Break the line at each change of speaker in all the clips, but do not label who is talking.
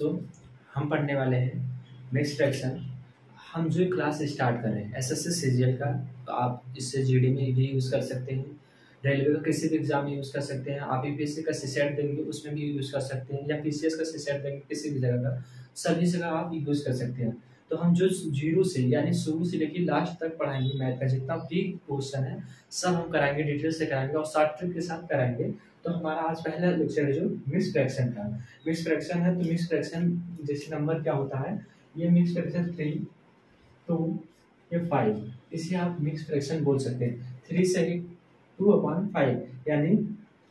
तो हम पढ़ने वाले हैं मिक्स फ्रैक्शन। हम जो क्लास स्टार्ट कर रहे हैं एसएससी सीजीएल का, तो आप इससे जीडी में भी यूज़ कर सकते हैं, रेलवे का किसी भी एग्जाम में यूज़ कर सकते हैं, आप यूपीएससी का सीसेट देंगे उसमें भी यूज़ कर सकते हैं, या पीसीएस का सीसेट देंगे किसी भी जगह का, सभी जगह आप यूज़ कर सकते हैं। तो हम जो जीरो से यानी शुरू से लेकर लास्ट तक पढ़ाएंगे, मैथ का जितना भी क्वेश्चन है सब हम कराएंगे, डिटेल से कराएंगे और शॉर्ट ट्रिक के साथ कराएंगे। तो हमारा आज पहला लेक्चर है जो मिक्स फ्रैक्शन का। मिक्स फ्रैक्शन है तो मिक्स फ्रैक्शन जैसे नंबर क्या होता है, ये मिक्स फ्रैक्शन 3, 2 या 5, इसे आप मिक्स फ्रैक्शन बोल सकते हैं। 3 से ही 2/5 यानी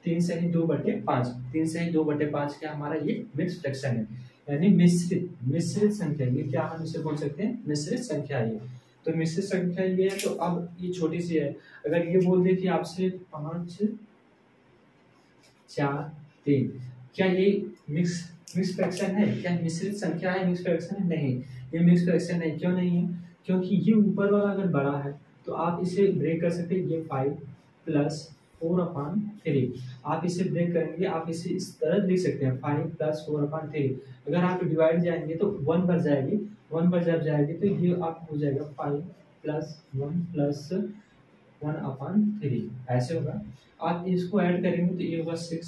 3 से ही 2/5, 3 से ही 2/5 का हमारा ये मिक्स फ्रैक्शन है, यानी मिश्रित संख्या। ये क्या हम इसे बोल सकते हैं, मिश्रित संख्या। ये तो मिश्रित संख्या ये है। तो अब ये छोटी सी है, अगर ये बोल दे कि आपसे 5, 4, 3, क्या ये मिक्स फ्रैक्शन है? क्या मिश्रित संख्या है, मिक्स फ्रैक्शन है? नहीं, ये मिक्स फ्रैक्शन है। क्यों नहीं है? क्योंकि ये ऊपर वाला अगर बड़ा है तो आप इसे ब्रेक कर सकते हैं। ये 5 + 4/3, आप इसे ब्रेक करेंगे, आप इसे इस तरह लिख सकते हैं 5 + 4/3। अगर आप डिवाइड जाएंगे तो 1 पर जाएगी, 1 पर जब जाएगी तो ये आप हो जाएगा 5 + 1 + 1/3, ऐसे होगा। आप इसको ऐड करेंगे तो ये होगा 6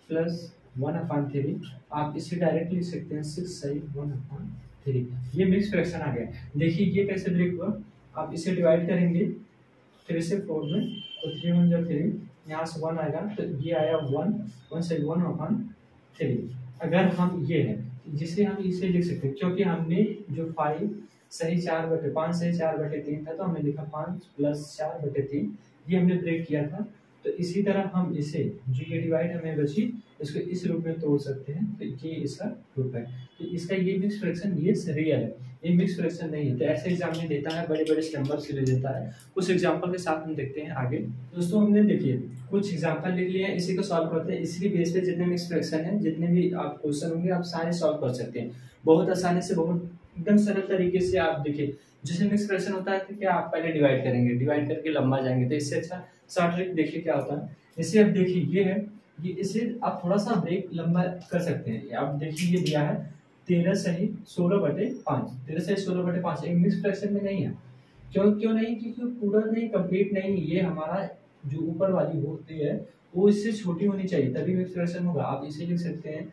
+ 1/3। आप इसे डायरेक्ट लिख सकते हैं 6 सही 1/3। ये मिक्स फ्रैक्शन आ गया। देखिए ये कैसे ब्रेक हुआ, आप इसे डिवाइड करेंगे 3 से 4 में, तो 3 × 1 = 3, यहाँ से 1 आएगा तो ये आया 1 से 1/3। अगर हम ये है जिसे हम इसे लिख सकते हैं, क्योंकि हमने जो 5 सही 4/5 सही 4/3 था, तो हमने लिखा 5 + 4/3, ये हमने ब्रेक किया था। तो इसी तरह हम इसे जो ये डिवाइड हमें बची इसको इस रूप में तोड़ सकते हैं, तो ये इसका रूप है। तो इसका ये मिक्स फ्रैक्शन ये रियल है, ये मिक्स फ्रैक्शन नहीं है। तो ऐसे एग्जाम में देता है, बड़े बड़े नंबर से ले देता है। कुछ एग्जांपल के साथ हम देखते हैं आगे। दोस्तों हमने देखिए कुछ एग्जांपल लिख लिए हैं, इसी को सॉल्व करते हैं। इसकी बेस पे जितने मिक्स फ्रैक्शन है, जितने भी आप क्वेश्चन होंगे आप सारे सॉल्व कर सकते हैं बहुत आसानी से, बहुत एकदम सरल तरीके से। आप देखिए जैसे मिक्स फ्रैक्शन होता है तो क्या आप पहले डिवाइड करेंगे, डिवाइड करके लंबा जाएंगे, तो इससे अच्छा शॉर्ट ट्रिक देखिए क्या होता है। जैसे अब देखिए ये है, ये इसे आप थोड़ा सा ब्रेक लंबा कर सकते हैं। आप देखिए ये दिया है 13 सही 16/5, 13 सही 16/5 एक मिक्स फ्रैक्शन में नहीं है। क्यों नहीं? क्योंकि पूरा नहीं, कंप्लीट नहीं। ये हमारा जो ऊपर वाली होती है वो इससे छोटी होनी चाहिए, तभी मिक्स फ्रैक्शन होगा। आप इसे लिख सकते हैं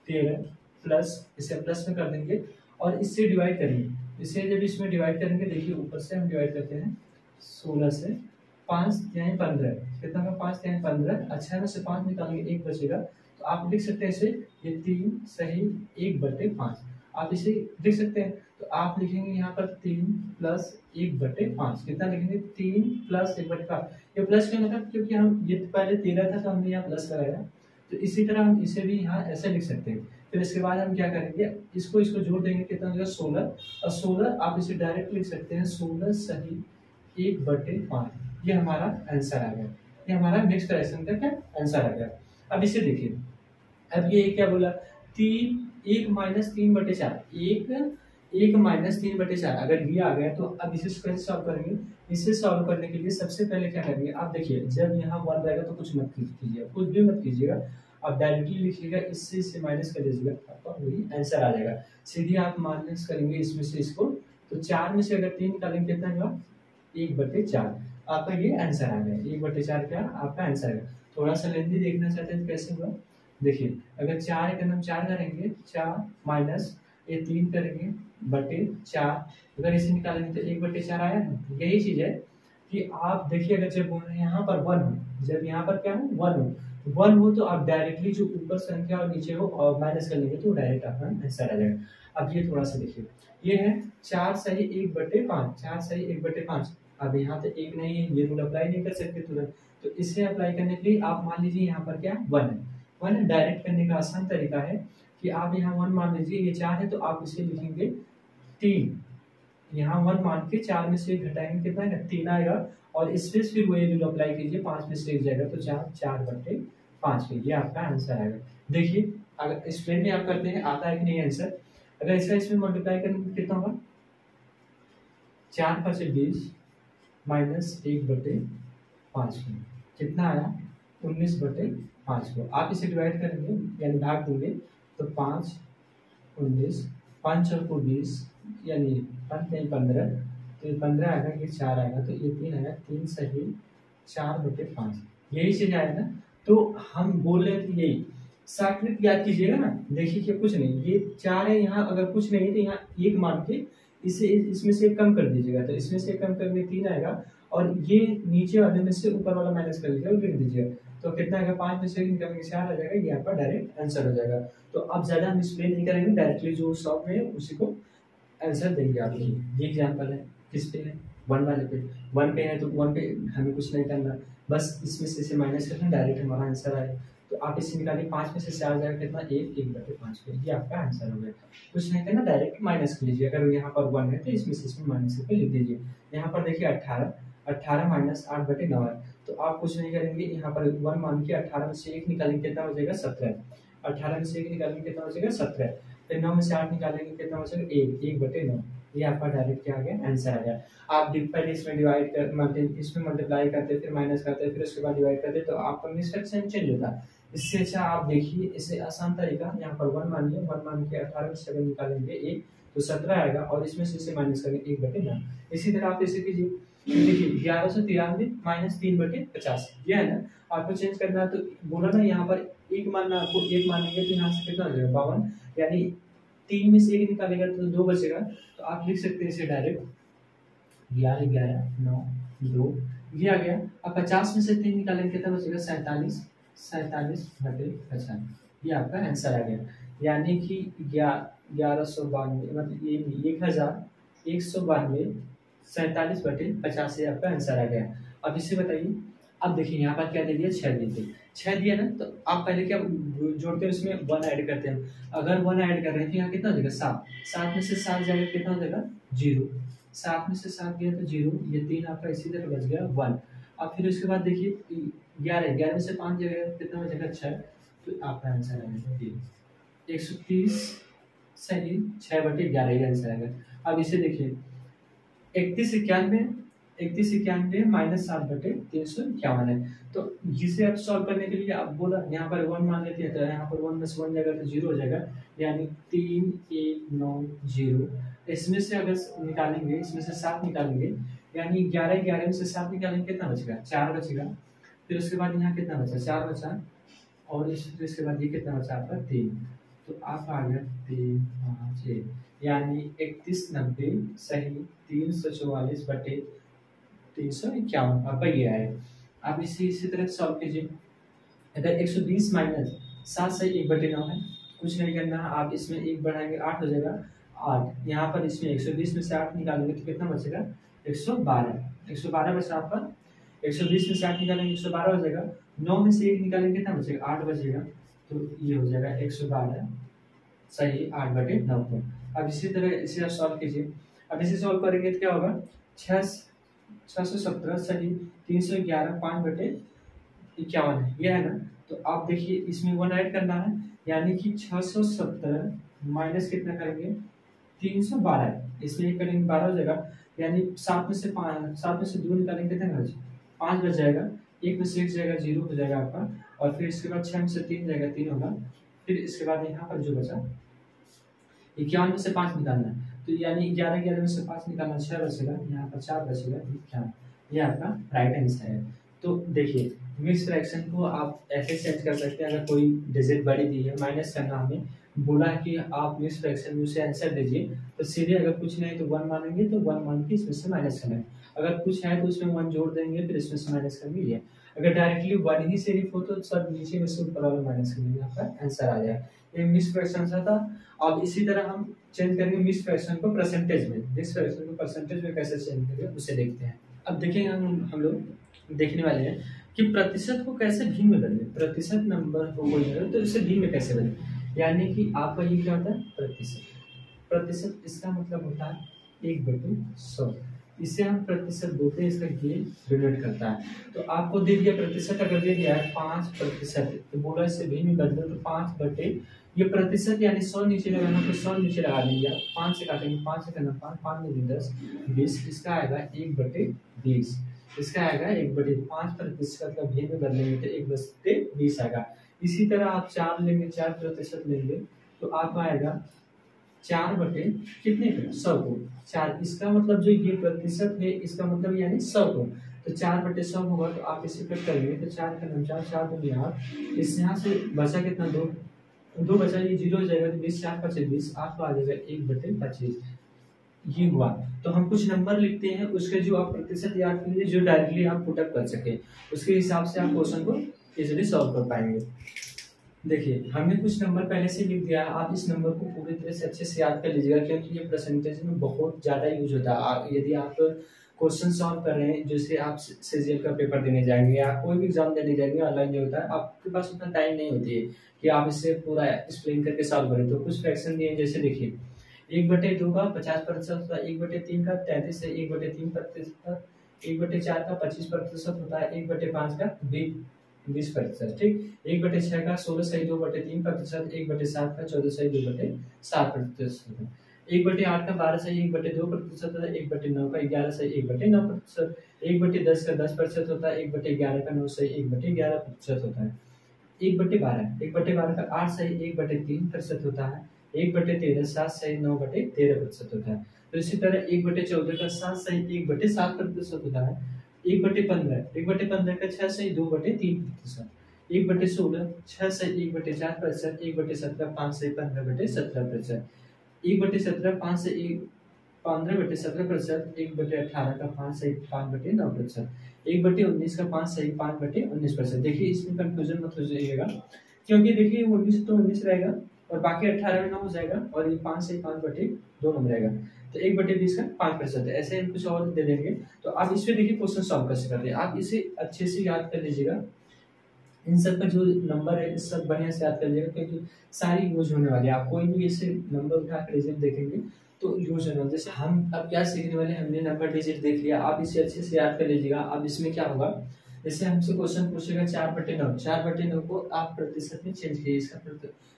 13 प्लस, इसे प्लस में कर देंगे और इससे डिवाइड करेंगे। इसे जब इसमें डिवाइड करेंगे, देखिए ऊपर से हम डिवाइड करते हैं 16 से, 5 × 15 कितना होगा, 5 × 15, अच्छा में से 5 निकालेंगे 1 बचेगा। तो आप लिख सकते हैं इसे, ये 3 सही 1/5, आप इसे लिख सकते हैं। तो आप लिखेंगे यहाँ पर 3 + 1/5, कितना लिखेंगे 3 + 1/5। ये प्लस क्यों लगा, क्योंकि हम ये पहले 13 था तो हमने यहाँ प्लस लगाया। तो इसी तरह हम इसे भी यहाँ ऐसे लिख सकते हैं। फिर इसके बाद हम क्या करेंगे, इसको जोड़ देंगे, कितना हो जाएगा 16, और 16 आप इसे डायरेक्ट लिख सकते हैं 16 सही 1/5। ये हमारा आंसर आ गया, ये हमारा मिक्स फ्रैक्शन का क्या आंसर आ गया। अब इसे देखिए, अब ये क्या बोला, 3 1 - 3/4, 1 - 3/4 अगर ये आ गया तो अब इसे कैसे सॉल्व करेंगे। इसे सॉल्व करने के लिए सबसे पहले क्या करेंगे, आप देखिए जब यहाँ 1 रहेगा तो कुछ मत कीजिएगा, कुछ भी मत कीजिएगा, आप डायरेक्टली लिखिएगा, इससे माइनस कर दीजिएगा, आपका वही आंसर आ जाएगा। सीधे आप माइनस करेंगे इसमें से इसको, तो 4 में से अगर 3 निकालेंगे कितना होगा 1/4, आपका ये आंसर आ गया। 1/4 क्या आपका आंसर है। थोड़ा सा लेंथी देखना चाहते हैं तो कैसे हुआ, देखिए अगर 4 का हम 4 करेंगे, 4 माइनस ये 3 करेंगे /4, अगर इसे निकालेंगे तो 1/4 आया ना। यही चीज है कि आप देखिए, अगर जब यहाँ पर 1 हो, जब यहाँ पर क्या हो 1 हो तो आप डायरेक्टली जो ऊपर संख्या और नीचे हो और माइनस कर लेंगे तो डायरेक्ट आपका आंसर आ जाएगा। अब ये थोड़ा सा देखिए, ये है 4 सही 1/5, 4 सही 1/5। अब यहाँ पे 1 नहीं है, ये रूल अप्लाई नहीं कर सकते तुरंत, तो इसे अप्लाई करने के लिए आप मान लीजिए यहाँ पर क्या 1 है। 1 डायरेक्ट करने का आसान तरीका है कि आप यहाँ 1 मान लीजिए, ये 4 है तो आप इसे लिखेंगे 3, यहाँ 1 मान के 4 में से घटाएंगे, कितना है 3 आएगा, और इसमें फिर वही रूल अप्लाई कीजिए, 5 में से 1 जाएगा तो 4/5, ये आपका आंसर आएगा। देखिए अगर स्प्रेड में आप करते हैं आता है कि नहीं आंसर, अगर इसका इसमें मल्टीप्लाई करेंगे कितना होगा 4 × 5 = 20 माइनस 1/5 कितना आया 19/5 को आप इसे डिवाइड करेंगे यानी भाग देंगे, तो 5 19, 5 और 20 यानी 15, तो ये 15 आएगा, ये 4 आएगा, तो ये 3 आएगा, 3 सही 4/5, यही चीज आएगा ना। तो हम बोल रहे थे यही साकृत याद कीजिएगा ना, देखिए कि कुछ नहीं, ये 4 है, यहाँ अगर कुछ नहीं है तो यहाँ 1 मान के इसे इसमें से कम कर दीजिएगा, तो इसमें से कम करके 3 आएगा, और ये नीचे वाले में से ऊपर वाला माइनस कर लीजिएगा और लिख दीजिएगा, तो कितना आएगा, 5 में से निकल के 4 आ जाएगा, ये आपका डायरेक्ट आंसर हो जाएगा। तो अब ज्यादा हम एक्सप्लेन नहीं करेंगे, डायरेक्टली जो सॉल्व है उसी को आंसर देंगे आप। ये एग्जाम्पल है, किस पे है, 1 वाले पे, 1 पे है तो 1 पे हमें कुछ नहीं करना, बस इसमें से इसे माइनस करना, डायरेक्ट हमारा आंसर आए। तो आप इसे निकालिए, 5 में से 4 जाएगा कितना, 1/5 पे, ये आपका आंसर हो गया। कुछ नहीं करना, डायरेक्ट माइनस कर लीजिए, अगर यहाँ पर 1 है तो इसमें से इसमें माइनस करके लिख दीजिए। यहाँ पर देखिए 18 माइनस 8/9 है, तो आप कुछ नहीं करेंगे, यहाँ पर 1 मान के 18 में से 1 निकालेंगे, कितना हो जाएगा, 17, 18 में से 1 निकालेंगे, कितना हो जाएगा, 17, फिर 9 में से 8 निकालेंगे, कितना हो जाएगा, 1/9, ये आपका डायरेक्ट क्या आ गया, आंसर आ गया। आप पहले इसमें डिवाइड कर इसमें मल्टीप्लाई करते, फिर माइनस करते, फिर उसके बाद डिवाइड करते, तो आपका मिसफ्रैक्शन चेंज होता है। इससे अच्छा आप देखिए, इससे आसान तरीका, यहाँ पर 1 मानिए, 1 मान के 18 में से 7 निकालेंगे 1, तो 17 आएगा, और इसमें से इसे माइनस करेंगे 1/9। इसी तरह आप इसे कीजिए, देखिए 1193 माइनस 3/50, ये है ना, आपको चेंज करना है, तो बोला ना यहाँ पर 1 मानना, आपको 1 मानेंगे तो यहाँ से कितना हो जाएगा, 52, यानी 3 में से 1 निकालेगा तो 2 बचेगा, तो आप लिख सकते हैं इसे डायरेक्ट 11, 11, 9, 2, ये आ गया। अब 50 में से 3 निकालेंगे, कितना बचेगा, 47/50, ये आपका आंसर आ गया। यानी कि 1192, मतलब ये 1192 47/50 से आपका आंसर आ गया। अब इससे बताइए, अब देखिए यहाँ पर क्या दे दिया, 6 दे दिया, 6 दिया ना, तो आप पहले क्या जोड़ते हैं, उसमें 1 ऐड करते हैं। अगर 1 ऐड कर रहे हैं तो यहाँ कितना हो जाएगा, 7, 7 में से 7 जाएगा, कितना हो जाएगा, 0, 7 में से 7 गया तो 0, ये 3 आपका इसी तरह बच गया 1। अब फिर उसके बाद देखिए 11 में से 5 जाएगा, कितना हो जाएगा, 6, तो आपका आंसर आ जाएगा 130 सही 6/11, ये आंसर आएगा। अब इसे देखिए 3191 माइनस 7/351 है, तो जिसे आप सॉल्व करने के लिए आप बोला यहाँ पर 1 मान लेते हैं, तो यहाँ पर 1 में से 1 जाएगा तो 0 हो जाएगा, यानी 3190। इसमें से अगर निकालेंगे, इसमें से 7 निकालेंगे, यानी 11 में से 7 निकालेंगे, कितना बचेगा, 4 बचेगा, फिर उसके बाद यहाँ कितना बचा, 4 बचा, और इसके बाद ये कितना बचा आपका, 3, तो आपका आ गया 3, 5, 6, यानी 3190 सही 344/351 आपका ये है। आप इसी तरह सॉल्व कीजिए। अगर 120 माइनस 7 सही 1/9 है, कुछ नहीं करना है, आप इसमें 1 बढ़ाएंगे 8 हो जाएगा, 8 यहाँ पर इसमें 120 में से 8 निकालेंगे तो कितना बचेगा, 112 बचा आपका, 120 में से 8 निकालेंगे 112 हो जाएगा, 9 में से 1 निकालेंगे कितना बचेगा, 8 बचेगा, तो ये हो जाएगा 112 सही 8/9। अब इसी तरह इसे आप सॉल्व कीजिए। अब इसे सॉल्व करेंगे तो क्या होगा, 617 सही 311 5/51 है, ये है ना। तो आप देखिए इसमें 1 ऐड करना है, यानी कि 617 माइनस कितना करेंगे, 312 है, इसमें एक करेंगे 12 हो जाएगा, यानी 7 में से 2 निकालेंगे कितना बचे, 5 बच जाएगा, 1 में से 1 जाएगा 0 हो जाएगा आपका, और फिर इसके बाद 6 में से 3 जाएगा 3 होगा, फिर इसके बाद यहाँ पर जो बचा 51 में से 5 निकालना है, तो यानी 11 में से 5 निकालना, 6 बचेगा, यहाँ पर 4 बचेगा 51, ये आपका राइट आंसर है। तो देखिए मिक्स फ्रैक्शन को आप ऐसे चेंज कर सकते हैं, अगर कोई डिजिट बड़ी दी है, माइनस करना हमें बोला है कि आप मिक्स फ्रैक्शन में उसे आंसर दीजिए, तो सीधे अगर कुछ नहीं तो 1 मानेंगे, तो 1 मान के इसमें से माइनस करेंगे, अगर कुछ है तो उसमें 1 जोड़ देंगे, फिर इसमें से माइनस करेंगे, ये अगर डायरेक्टली 1 ही सिर्फ हो तो सब नीचे में से ऊपर वाला माइनस करेंगे, आपका आंसर आ जाएगा। ये मिक्स फ्रैक्शन था। अब इसी तरह हम चेंज करेंगे मिक्स फ्रैक्शन को परसेंटेज में, मिक्स फ्रैक्शन को परसेंटेज में कैसे चेंज करेंगे उसे देखते हैं। अब देखेंगे हम लोग देखने वाले हैं कि प्रतिशत को कैसे भिन्न में बदले, प्रतिशत नंबर को कोई है तो इसे भिन्न में कैसे बदले, यानी कि आपका ये क्या होता है, प्रतिशत इसका मतलब होता है 1/100, इसे हम प्रतिशत बोलते हैं, इसका ये डिनोट करता है। तो आपको दे दिया प्रतिशत, अगर दे दिया है 5%, तो बोला इससे भिन्न में बदलो, तो 5 ये प्रतिशत यानी 100 नीचे लगाना, तो 100 नीचे लगा दीजिए, 5 से काटेंगे, 5 से करना 5 में 10 20, इसका आएगा 1/20, इसका आएगा 1/5% का भिन्न में बदलेंगे तो 1/20 आएगा। इसी तरह आप 4 लेंगे, 4% लेंगे, तो आपका आएगा 4 बटे कितने को, 100 को। 4, इसका मतलब जो ये प्रतिशत है इसका मतलब यानी 100 को, तो 4 बटे 100 होगा। तो आप इसे कट करेंगे तो 4 का नाम 4, 4 दूनी 8, इस यहाँ से बचा कितना 2, 2 बचा, ये 0 हो जाएगा, तो 20 4 5 20, आपको आ जाएगा 1 बटे 25। ये हुआ। तो हम कुछ नंबर लिखते हैं, उसके जो आप प्रतिशत याद कीजिए, जो डायरेक्टली आप पुटअप कर सके, उसके हिसाब से आप क्वेश्चन को इजीली सॉल्व कर पाएंगे। देखिए हमने कुछ नंबर पहले से लिख दिया है, आप इस नंबर को पूरी तरह से अच्छे से याद कर लीजिएगा, क्योंकि ये परसेंटेज में बहुत ज़्यादा यूज होता है। यदि आप क्वेश्चन सॉल्व कर रहे हैं, जैसे आप सीजीएल का पेपर देने जाएंगे या कोई भी एग्जाम देने जाएंगे, ऑनलाइन जो होता है, आपके पास उतना टाइम नहीं होती है कि आप इसे पूरा एक्सप्लेन करके सॉल्व करें। तो कुछ फ्रैक्शन दिए, जैसे देखिए 1/2 का 50% होता है, 1/3 का 33 है, 1/3%, 1/4 का 25% होता है, 1/5 का 20%, ठीक। 1/6 का 16.2/3%, 1/7 का 14.2/7%, 1/8 का 12.1/2% होता है, 1/9 का 11.1/9%, 1/10 का 10% होता है, 1/11 का 9.1/11% होता है, 1/12 का 8.1/3% होता है, 1/13 7.9/13% होता है। तो इसी तरह 1/14 का 7.1/7% होता है, 1/15 का 6.2/3%, 1/16 6.1/4%, 1/17 5.15/17%, 1/17 5.15/17%, 1/18 का 5.5/9%, 1/19 का 5.5/19%। देखिए इसमें कंफ्यूजन मत हो जाइएगा, क्योंकि देखिए 19 तो 19 रहेगा और बाकी 18 में 9 हो जाएगा, और ये 5 से 5/2 में रहेगा, तो 1/20 का 5%। ऐसे हम कुछ और दे देंगे। तो आप इसमें देखिए क्वेश्चन सॉल्व कैसे करते हैं, आप इसे अच्छे से याद कर लीजिएगा। इन सब का जो नंबर है इस सब बढ़िया से याद कर लीजिएगा, क्योंकि सारी यूज होने वाली है। आप कोई भी ऐसे नंबर उठा कर रिजल्ट देखेंगे तो यूज होने वाला। जैसे हम अब क्या सीखने वाले, हमने नंबर डिजिट देख लिया, आप इसे अच्छे से याद कर लीजिएगा। अब इसमें क्या होगा, जैसे हमसे क्वेश्चन पूछेगा 4/9, 4/9 को आप प्रतिशत में चेंज कीजिए, इसका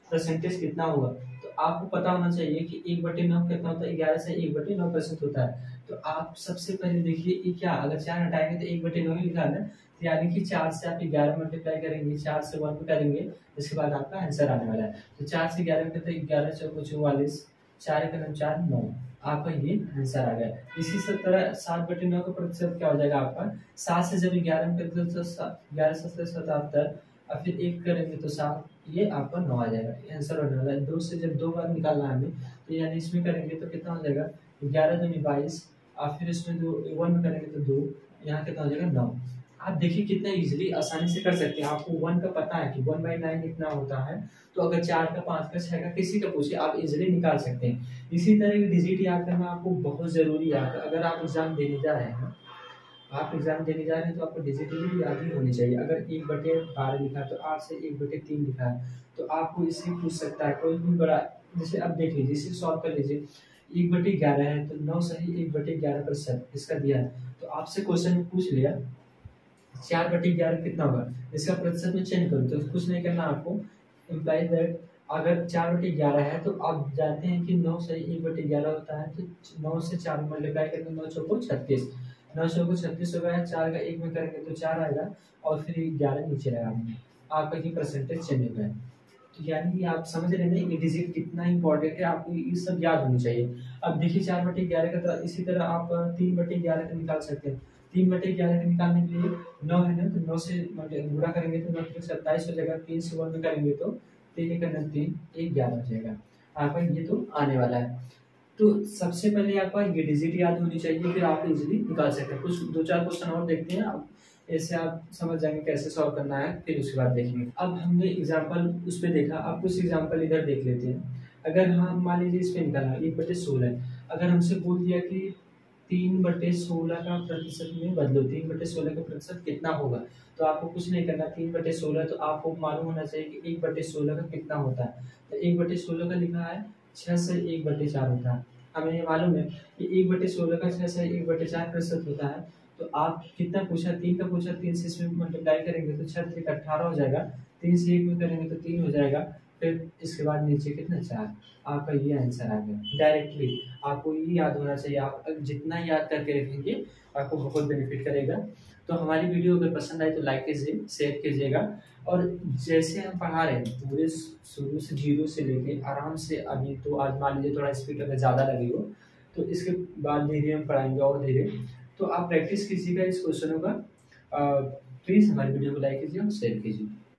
परसेंटेज कितना होगा। तो आपको पता होना चाहिए कि 1/9 कितना होता है, 11 से 1/9% होता है। तो आप सबसे पहले देखिए ये क्या, अगर 4 हटाएंगे तो 1/9 ही लिखा है ना, यानी कि 4 से आप 11 मल्टीप्लाई करेंगे, 4 से 1 करेंगे, इसके बाद आपका आंसर आने वाला है। तो 4 से 11 में तो 11 चौको 44, 4 का 9 9, आपका ये आंसर आ गया। इसी से तरह 7/9 का प्रतिशत क्या हो जाएगा आपका, 7 से जब 11 में करते तो 11 7 77, और फिर 1 करेंगे तो 7, ये आपका 9 आ जाएगा, ये आंसर होने वाला है। 2 से जब 2 बार निकालना है हमें, तो यानी इसमें करेंगे तो कितना हो जाएगा, 11 दूनी 22, और फिर इसमें 2 1 में करेंगे तो 2, यहाँ कितना हो जाएगा 9। आप देखिए कितना इजीली आसानी से कर सकते हैं। आपको 1 का पता है कि 1/9 इतना होता है, तो अगर 4 का 5 का 6 का किसी का पूछे आप इजीली निकाल सकते हैं। इसी तरह की डिजिट याद करना आपको बहुत जरूरी है। अगर आप एग्जाम देने जा रहे हैं, आप एग्जाम देने जा रहे हैं, तो आपको डिजिट भी याद ही होनी चाहिए। अगर 1/12 लिखा है तो 8 से 1/3 लिखा है, तो आपको इससे पूछ सकता है कोई भी बड़ा। जैसे अब देख लीजिए, इसे सॉल्व कर लीजिए। 1/11 है तो 9 सही 1/11% इसका दिया है। तो आपसे क्वेश्चन में पूछ लिया 4/11 कितना होगा, इसका प्रतिशत में चेंज करो, तो कुछ नहीं करना आपको। इम्प्लाई दैट अगर 4/11 है तो आप जानते हैं कि 9 से 1/11 होता है, तो 9 से 4 मल्टीप्लाई करेंगे, 9 चौको 36, 9 चौको 36 होगा, 4 का 1 में करेंगे तो 4 आएगा, और फिर 11 नीचे रहेगा, आपका ये परसेंटेज चेंज होगा। तो यानी कि आप समझ रहे हैं ये डिजिट कितना इंपॉर्टेंट है, आपको ये सब याद होनी चाहिए। अब देखिए 4/11 का, तो इसी तरह आप 3/11 का निकाल सकते हैं। 3/11 का निकालने के लिए 9 है ना, तो 9 से गुणा करेंगे तो 9 27 हो जाएगा, 3 से 1 में करेंगे तो 3 का 3 11 हो जाएगा, आपका ये तो आने वाला है। तो सबसे पहले आपका ये डिजिट याद होनी चाहिए, फिर आप इजीली निकाल सकते हैं। कुछ 2-4 क्वेश्चन और देखते हैं, अब ऐसे आप समझ जाएंगे कैसे सॉल्व करना है, फिर उसके बाद देखेंगे। अब हमने एग्जाम्पल उस पर देखा, अब कुछ एग्जाम्पल इधर देख लेते हैं। अगर हम मान लीजिए इस पे निकाला 1/16, अगर हमसे बोल दिया कि 3/16 का प्रतिशत में बदलो, 3/16 का प्रतिशत कितना होगा, तो आपको कुछ नहीं करना। 3/16 तो आपको मालूम होना चाहिए कि 1/16 का कितना होता है। तो 1/16 का लिखा है 6 से 1/4 होता है, हमें ये मालूम है कि 1/16 का 6 से 1/4% होता है। तो आप कितना पूछा, 3 का पूछा, 3 से इसमें मल्टीप्लाई करेंगे तो 6 3 18 हो जाएगा, 3 से 1 में करेंगे तो 3 हो जाएगा, फिर इसके बाद नीचे कितना 4, आपका ये आंसर आ गया डायरेक्टली। आपको ये याद होना चाहिए, आप जितना याद करके रखेंगे आपको बहुत बेनिफिट करेगा। तो हमारी वीडियो अगर पसंद आए तो लाइक कीजिए, शेयर कीजिएगा, और जैसे हम पढ़ा रहे हैं पूरे शुरू से 0 से लेके आराम से, अभी तो आज मान लीजिए थोड़ा स्पीड अगर ज़्यादा लगी हो तो इसके बाद धीरे हम पढ़ाएंगे और धीरे। तो आप प्रैक्टिस कीजिएगा इस क्वेश्चनों का। प्लीज़ हमारे वीडियो को लाइक कीजिए और शेयर कीजिए।